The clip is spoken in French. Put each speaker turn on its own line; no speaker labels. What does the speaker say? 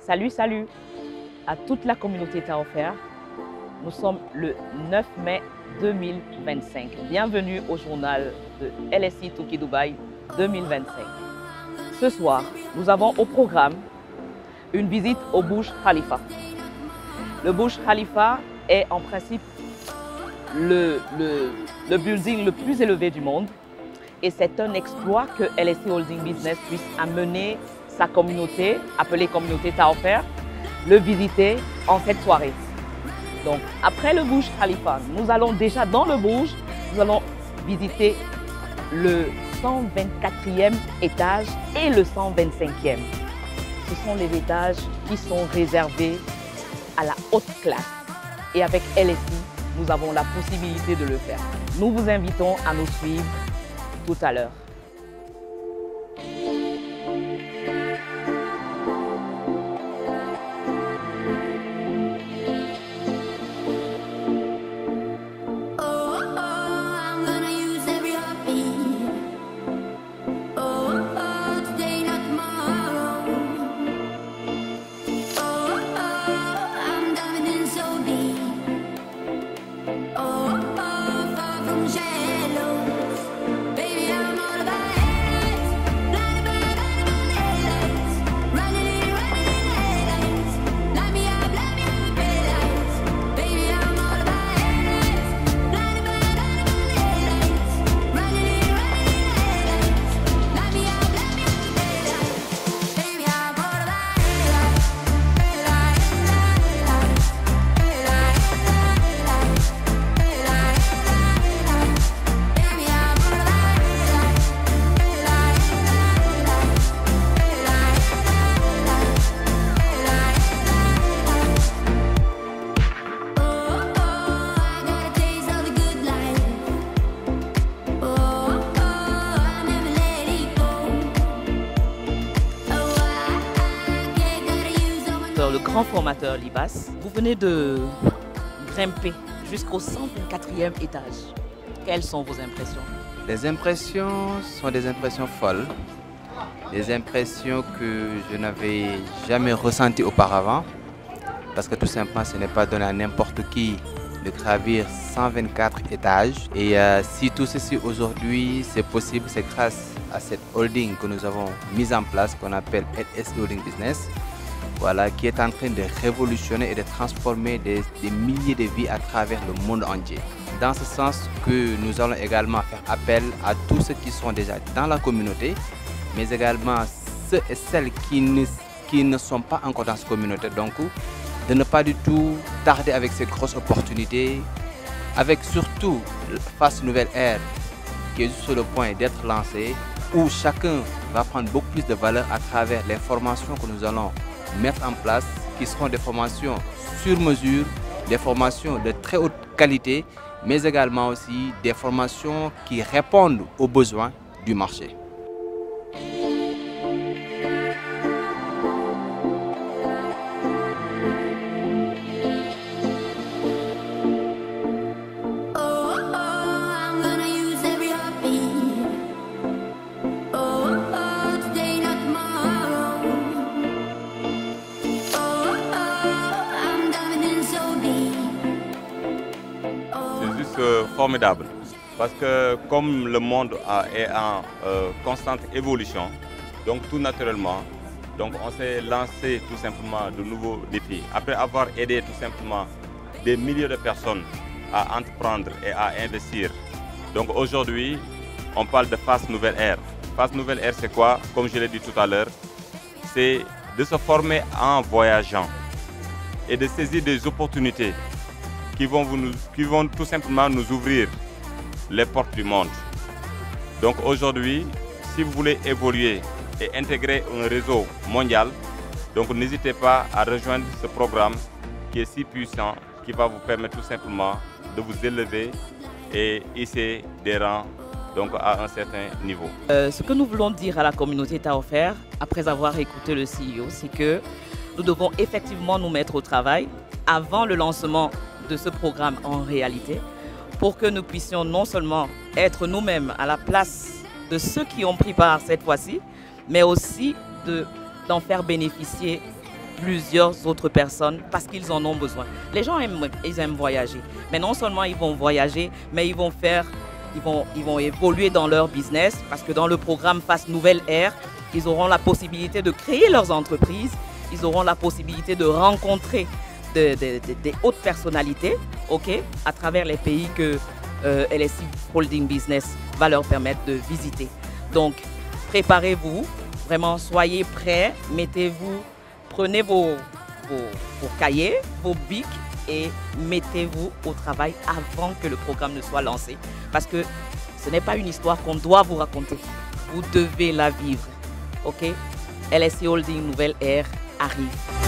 Salut, salut à toute la communauté Taofer. Nous sommes le 9 mai 2025. Bienvenue au journal de LSI Touki Dubaï 2025. Ce soir, nous avons au programme une visite au Burj Khalifa. Le Burj Khalifa est en principe le building le plus élevé du monde et c'est un exploit que LSI Holding Business puisse amener sa communauté, appelée communauté Taofer, le visiter en cette soirée. Donc, après le Burj Khalifa, nous allons déjà dans le Burj, nous allons visiter le 124e étage et le 125e. Ce sont les étages qui sont réservés à la haute classe. Et avec LSI, nous avons la possibilité de le faire. Nous vous invitons à nous suivre tout à l'heure. Le grand formateur Libas, vous venez de grimper jusqu'au 124e étage. Quelles sont vos impressions?
Les impressions sont des impressions folles, des impressions que je n'avais jamais ressenties auparavant, parce que tout simplement ce n'est pas donné à n'importe qui de gravir 124 étages. Et si tout ceci aujourd'hui c'est possible, c'est grâce à cette holding que nous avons mise en place, qu'on appelle LSI Holding Business. Voilà, qui est en train de révolutionner et de transformer des milliers de vies à travers le monde entier. Dans ce sens que nous allons également faire appel à tous ceux qui sont déjà dans la communauté, mais également ceux et celles qui ne sont pas encore dans cette communauté. Donc, de ne pas du tout tarder avec ces grosses opportunités, avec surtout Fast Nouvelle Ère qui est sur le point d'être lancé, où chacun va prendre beaucoup plus de valeur à travers les formations que nous allons mettre en place, qui seront des formations sur mesure, des formations de très haute qualité, mais également aussi des formations qui répondent aux besoins du marché.
Formidable, parce que comme le monde est en constante évolution, donc tout naturellement, donc on s'est lancé tout simplement de nouveaux défis. Après avoir aidé tout simplement des milliers de personnes à entreprendre et à investir. Donc aujourd'hui, on parle de Fast Nouvelle Ère. Fast Nouvelle Ère, c'est quoi? Comme je l'ai dit tout à l'heure, c'est de se former en voyageant et de saisir des opportunités qui vont tout simplement nous ouvrir les portes du monde. Donc aujourd'hui, si vous voulez évoluer et intégrer un réseau mondial, donc n'hésitez pas à rejoindre ce programme qui est si puissant, qui va vous permettre tout simplement de vous élever et hisser des rangs donc à un certain niveau.
Ce que nous voulons dire à la communauté Taofer, après avoir écouté le CEO, c'est que nous devons effectivement nous mettre au travail avant le lancement de ce programme en réalité, pour que nous puissions non seulement être nous-mêmes à la place de ceux qui ont pris part cette fois-ci, mais aussi d'en faire bénéficier plusieurs autres personnes parce qu'ils en ont besoin. Les gens ils aiment voyager, mais non seulement ils vont voyager, mais ils vont évoluer dans leur business parce que dans le programme Face Nouvelle Ère, ils auront la possibilité de créer leurs entreprises, ils auront la possibilité de rencontrer des hautes personnalités, à travers les pays que LSI Holding Business va leur permettre de visiter. Donc, préparez-vous, vraiment soyez prêts, prenez vos cahiers, vos bics et mettez-vous au travail avant que le programme ne soit lancé. Parce que ce n'est pas une histoire qu'on doit vous raconter, vous devez la vivre. LSI Holding Nouvelle Ère arrive.